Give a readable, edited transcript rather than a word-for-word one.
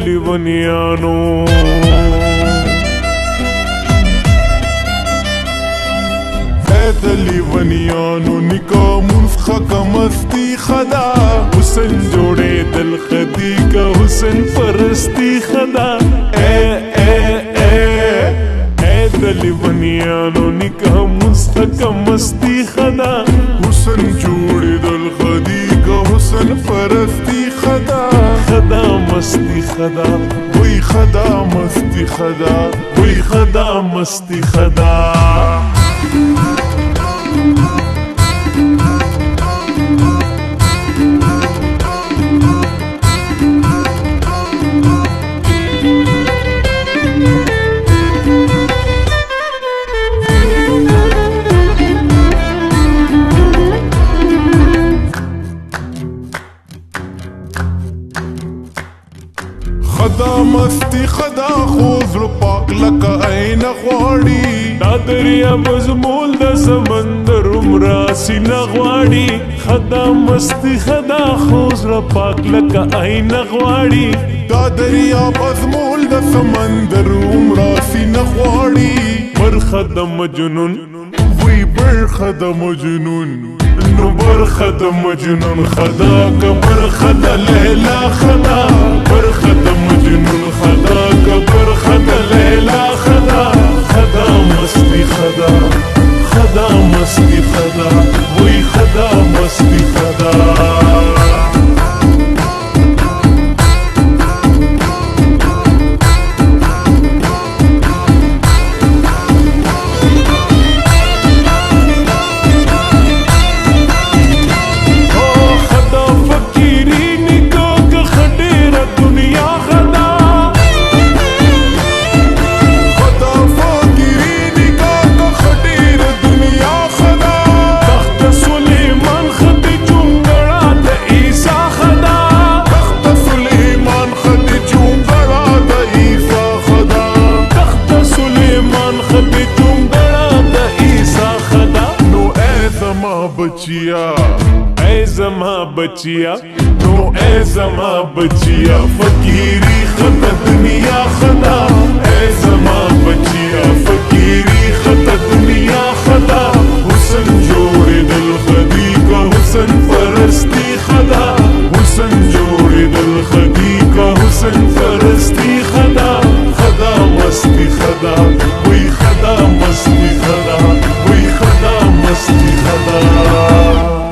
لیونیانو د لیونیانو نکاح منفخه کا مستی خدا حسن جوڑے دل خدی کا حسن پرستی خدا اے اے اے اے د لیونیانو نکاح منفخه کا مستی خدا حسن جوڑے دل خدی کا حسن پرستی خدا خدا مستی خدا وہی خدا مستی خدا وہی خدا مستی خدا خدا مستی خدا خوز رو پاک لکا این غواړي دا دریا مزمول د سمندر امراسی نغواړي خدا مستی خدا خوز رو پاک لکا این غواړي دا دریا مزمول د سمندر امراسی نغواړي برخه د مجنون وی برخه د مجنون نو برخه د مجنون خدا که برخه د لیلا خدا برخه د مجنون خدا که برخه د لیلا خدا خدا مستی خدا خدا مستی خدا وی خدا مستی خدا بچیا اے زما بچیا نو اے زما بچیا فقیری خط دنیا خدا اے زما بچیا فقیری خط دنیا خدا حسن جوڑے دل خدی کا حسن پرستی خدا حسن جوڑے دل خدی کا حسن پرستی خدا خدا مستی خدا وہی خدا مستی خدا وہی خدا مستی خدا